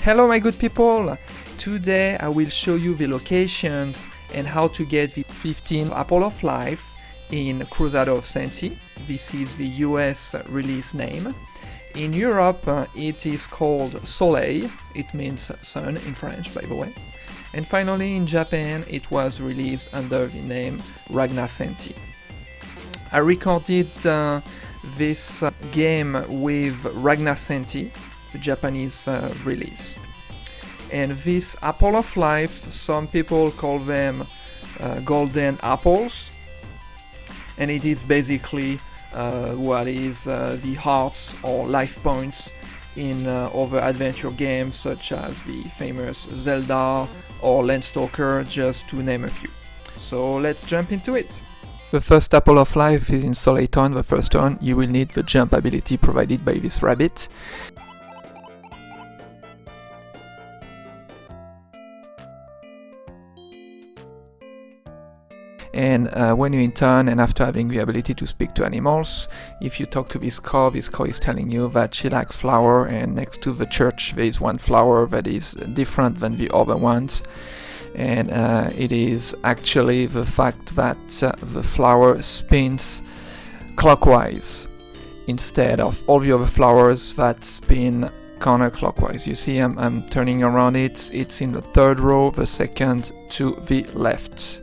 Hello my good people! Today I will show you the locations and how to get the 15 Apple of Life in Crusader of Centy. This is the US release name. In Europe it is called Soleil, it means sun in French by the way. And finally in Japan it was released under the name Ragnacenty. I recorded this game with Ragnacenty, the Japanese release. And this Apple of Life, some people call them golden apples, and it is basically what is the hearts or life points in other adventure games such as the famous Zelda or Landstalker, just to name a few. So let's jump into it. The first Apple of Life is in Soleil Town. The first one, you will need the jump ability provided by this rabbit. And when you're in town and after having the ability to speak to animals, if you talk to this cow is telling you that she likes flower, and next to the church there is one flower that is different than the other ones. And it is actually the fact that the flower spins clockwise instead of all the other flowers that spin counterclockwise. You see I'm turning around it's in the third row, the second to the left.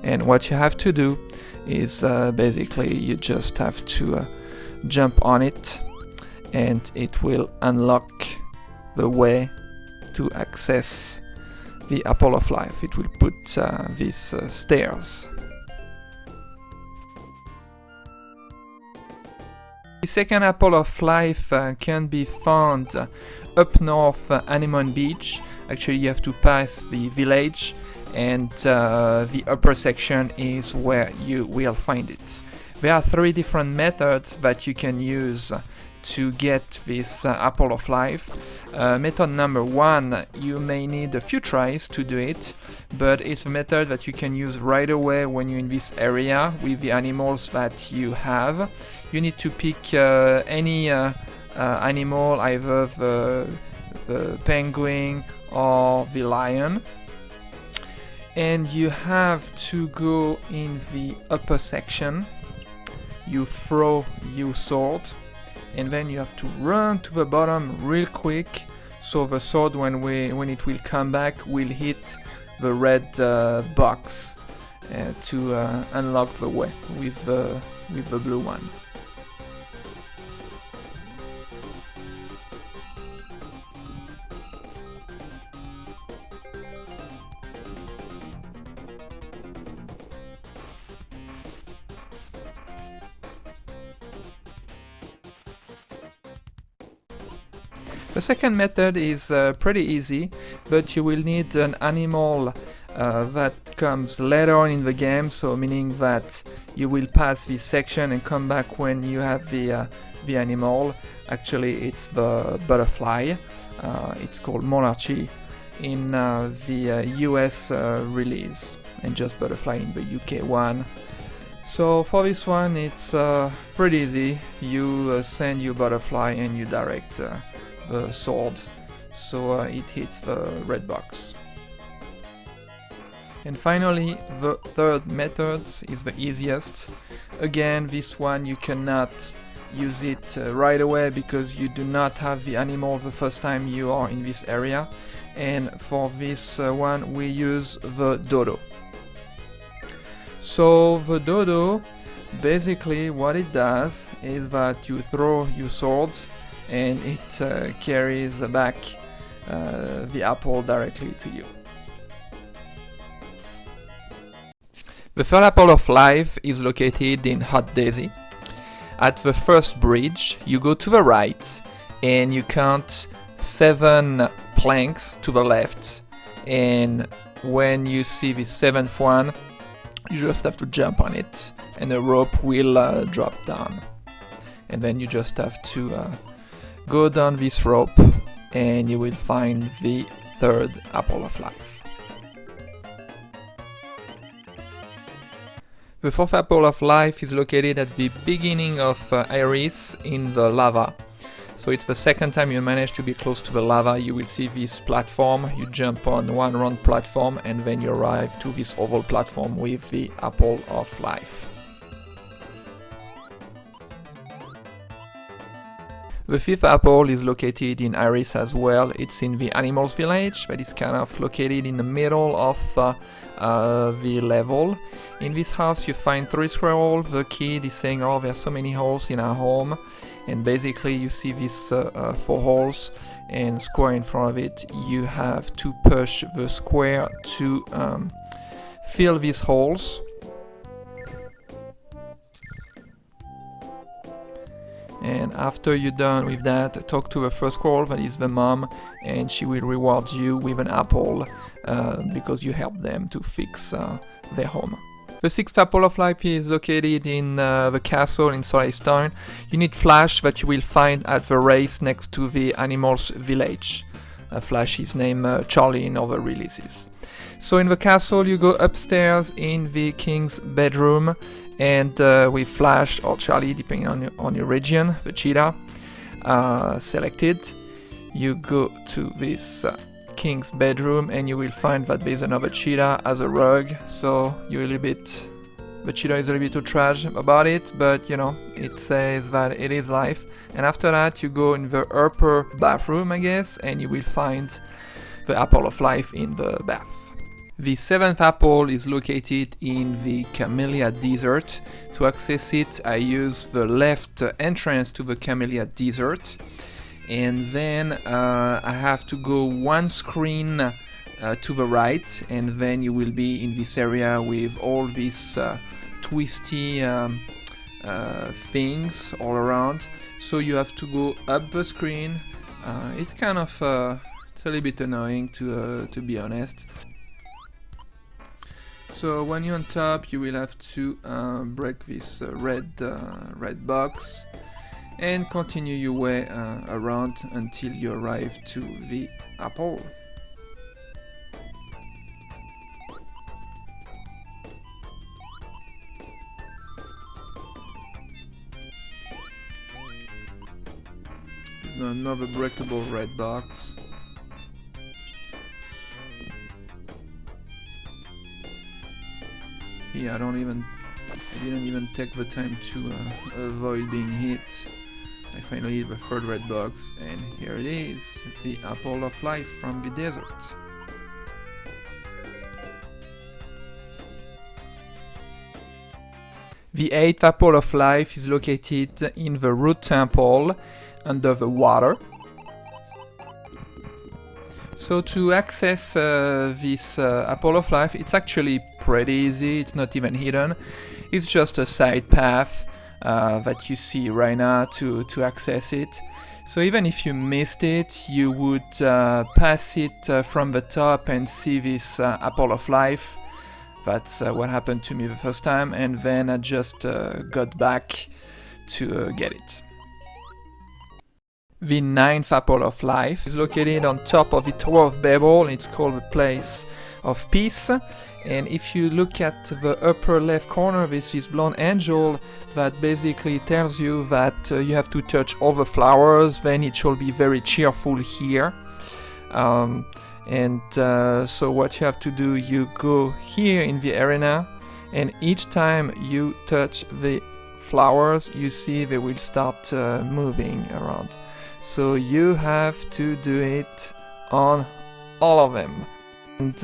And what you have to do is basically you just have to jump on it, and it will unlock the way to access the Apple of Life. It will put these stairs. The second Apple of Life can be found up north Anemone beach. Actually you have to pass the village, and the upper section is where you will find it. There are three different methods that you can use to get this Apple of Life. Method number one, you may need a few tries to do it, but it's a method that you can use right away when you're in this area with the animals that you have. You need to pick any animal, either the penguin or the lion, and you have to go in the upper section. You throw your sword, and then you have to run to the bottom real quick, so the sword when it will come back will hit the red box to unlock the way with the blue one. The second method is pretty easy, but you will need an animal that comes later on in the game, so meaning that you will pass this section and come back when you have the animal. Actually it's the butterfly, it's called Monarchy in the US release, and just butterfly in the UK one. So for this one it's pretty easy. You send your butterfly and you direct the sword so it hits the red box. And finally the third method is the easiest. Again, this one you cannot use it right away because you do not have the animal the first time you are in this area, and for this one we use the dodo. So the dodo, basically what it does is that you throw your sword and it carries back the apple directly to you. The third Apple of Life is located in Hot Daisy. At the first bridge you go to the right and you count 7 planks to the left, and when you see the 7th one you just have to jump on it and the rope will drop down, and then you just have to go down this rope and you will find the third Apple of Life. The fourth Apple of Life is located at the beginning of Iris in the lava. So it's the second time you manage to be close to the lava. You will see this platform. You jump on one round platform and then you arrive to this oval platform with the Apple of Life. The fifth apple is located in Iris as well. It's in the animals village that is kind of located in the middle of the level. In this house you find 3 squirrels. The kid is saying, oh, there's so many holes in our home, and basically you see these 4 holes and square in front of it. You have to push the square to fill these holes. And after you're done with that, talk to the first squirrel, that is the mom, and she will reward you with an apple because you helped them to fix their home. The sixth apple of life is located in the castle in Soleil. You need Flash that you will find at the race next to the animals village. Flash is named Charlie in other releases. So in the castle you go upstairs in the king's bedroom, and with Flash or Charlie, depending on your region, the cheetah selected, you go to this king's bedroom and you will find that there's another cheetah as a rug. So the cheetah is a little bit too trash about it, but you know, it says that it is life. And after that you go in the upper bathroom, I guess, and you will find the apple of life in the bath. The seventh apple is located in the Camellia desert. To access it, I use the left entrance to the Camellia desert, and then I have to go 1 screen to the right, and then you will be in this area with all these twisty things all around. So you have to go up the screen. It's kind of it's a little bit annoying to be honest. So when you're on top, you will have to break this red box and continue your way around until you arrive to the apple. There's another breakable red box. Yeah, I didn't even take the time to avoid being hit. I finally hit the third red box, and here it is, the apple of life from the desert. The eighth apple of life is located in the root temple under the water. So to access this apple of life, it's actually pretty easy. It's not even hidden. It's just a side path that you see right now to access it. So even if you missed it, you would pass it from the top and see this apple of life. That's what happened to me the first time, and then I just got back to get it. The ninth apple of life is located on top of the Tower of Babel. It's called the Place of Peace. And if you look at the upper left corner, this is blonde angel that basically tells you that you have to touch all the flowers, then it shall be very cheerful here. So what you have to do, you go here in the arena, and each time you touch the flowers, you see they will start moving around. So you have to do it on all of them. And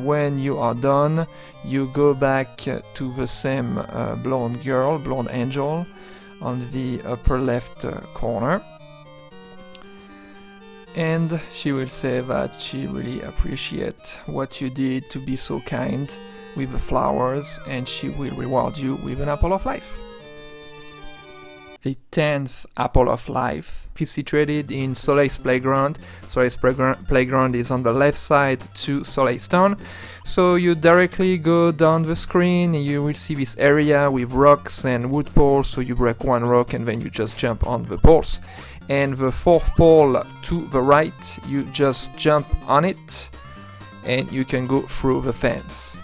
when you are done, you go back to the same blonde angel on the upper left corner. And she will say that she really appreciates what you did to be so kind with the flowers, and she will reward you with an apple of life. The 10th apple of life is situated in Soleil's playground. Soleil's playground is on the left side to Soleil Stone. So you directly go down the screen, and you will see this area with rocks and wood poles. So you break one rock and then you just jump on the poles. And the fourth pole to the right, you just jump on it and you can go through the fence.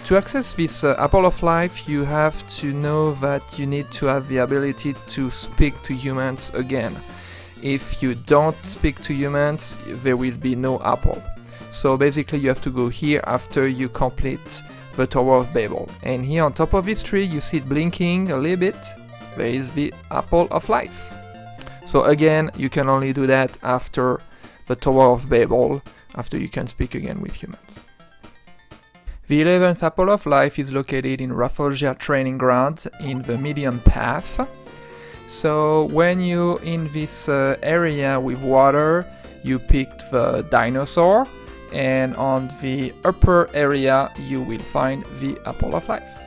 To access this apple of life, you have to know that you need to have the ability to speak to humans again. if you don't speak to humans, there will be no apple. So basically you have to go here after you complete the Tower of Babel. And here on top of this tree you see it blinking a little bit. There is the Apple of Life. So again, you can only do that after the Tower of Babel, after you can speak again with humans. The 11th Apple of Life is located in Rafflesia Training Ground in the medium path. So when you're in this area with water, you picked the dinosaur, and on the upper area you will find the Apple of Life.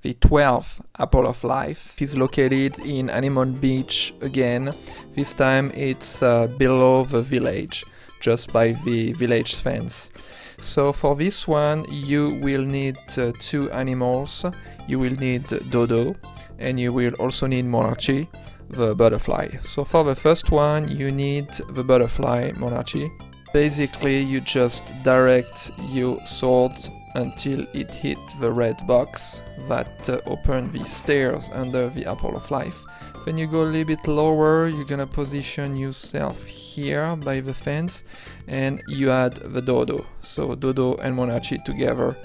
The 12th Apple of Life is located in Anemone Beach again. This time it's below the village, just by the village fence. So for this one you will need two animals. You will need Dodo, and you will also need Monarchy, the butterfly. So for the first one you need the butterfly Monarchy. Basically you just direct your sword until it hits the red box that open the stairs under the Apple of Life. When you go a little bit lower, you're gonna position yourself here by the fence, and you add the Dodo. So Dodo and Monarchy together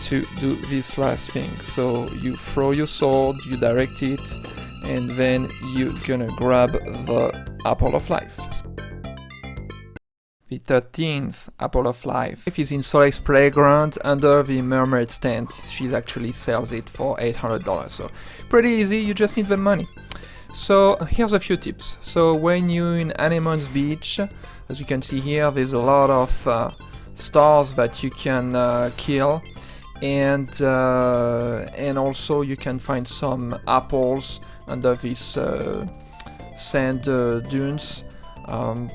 to do this last thing. So you throw your sword, you direct it, and then you're gonna grab the Apple of Life. The 13th Apple of Life is in Soleil's playground under the Mermaid stand. She actually sells it for $800, so pretty easy, you just need the money. So here's a few tips. So when you're in Anemone's beach, as you can see here, there's a lot of stars that you can kill, and also you can find some apples under these sand dunes.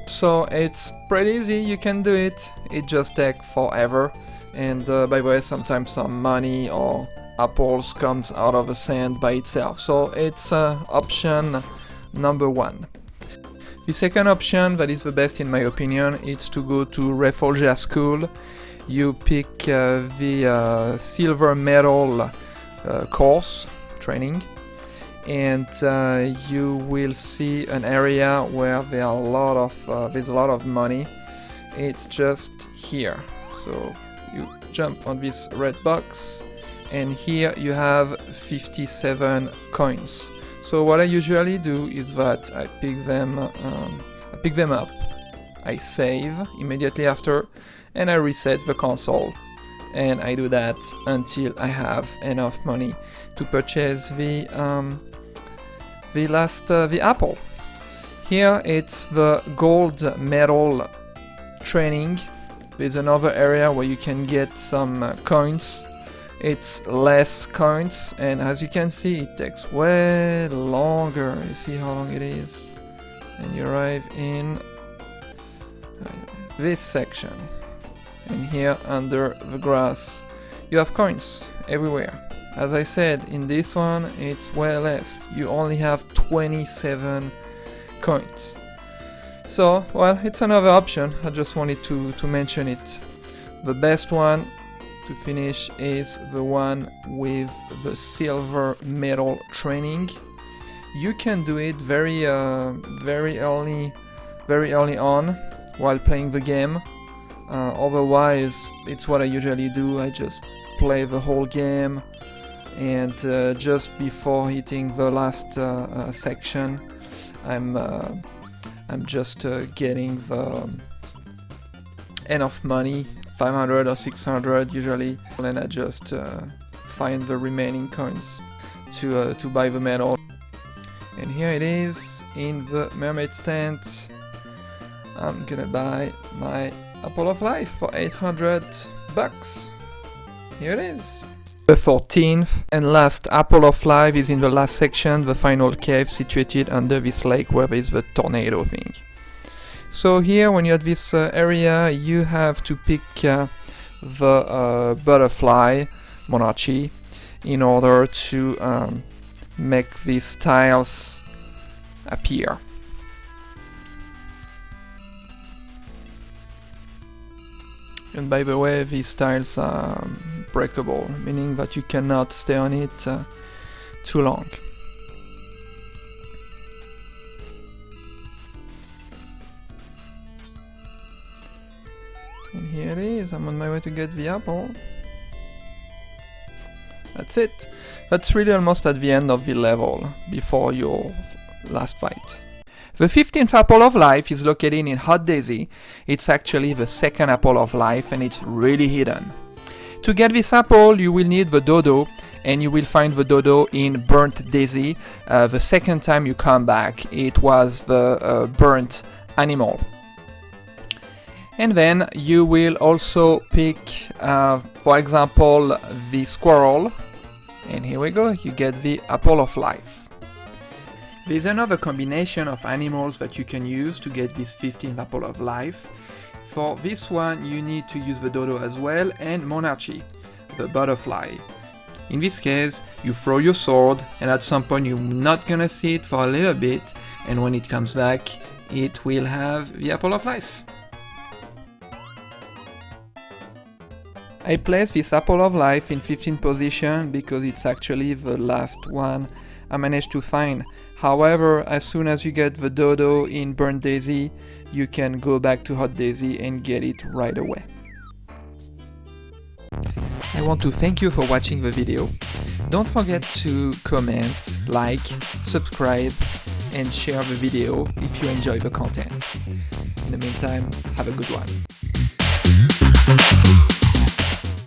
So it's pretty easy, you can do it. It just takes forever, and by the way, sometimes some money or apples comes out of the sand by itself. So it's option number one. The second option, that is the best in my opinion, is to go to Rafflesia School. You pick the silver medal course training, and you will see an area where there are there's a lot of money. It's just here. So you jump on this red box, and here you have 57 coins. So what I usually do is that I pick them up, I save immediately after, and I reset the console, and I do that until I have enough money to purchase the apple. Here it's the gold medal training. There's another area where you can get some coins. It's less coins, and as you can see, it takes way longer. You see how long it is, and you arrive in this section, and here under the grass you have coins everywhere. As I said, in this one it's way less. You only have 27 coins. So, well, it's another option. I just wanted to mention it. The best one to finish is the one with the silver medal training. You can do it very early on while playing the game. Otherwise, it's what I usually do. I just play the whole game, and just before hitting the last section, I'm just getting the enough money, 500 or 600 usually, and I just find the remaining coins to buy the medal. And here it is in the Mermaid stand. I'm gonna buy my Apple of Life for 800 bucks. Here it is. The 14th and last Apple of Life is in the last section, the final cave situated under this lake where there is the tornado thing. So here, when you're at this area, you have to pick the butterfly Monarchy in order to make these tiles appear. And by the way, these tiles are breakable, meaning that you cannot stay on it too long. here it is. I'm on my way to get the apple. That's it. That's really almost at the end of the level, before your last fight. The 15th apple of life is located in Hot Daisy. It's actually the second apple of life and it's really hidden. To get this apple, you will need the dodo, and you will find the dodo in Burnt Daisy. The second time you come back, it was the burnt animal. And then you will also pick, for example, the squirrel. And here we go, you get the apple of life. There's another combination of animals that you can use to get this 15th apple of life. For this one, you need to use the dodo as well, and monarchy, the butterfly. In this case, you throw your sword, and at some point you're not gonna see it for a little bit, and when it comes back, it will have the apple of life. I placed this apple of life in 15th position because it's actually the last one I managed to find. However, as soon as you get the dodo in Burnt Daisy, you can go back to Hot Daisy and get it right away. I want to thank you for watching the video. Don't forget to comment, like, subscribe, and share the video if you enjoy the content. In the meantime, have a good one.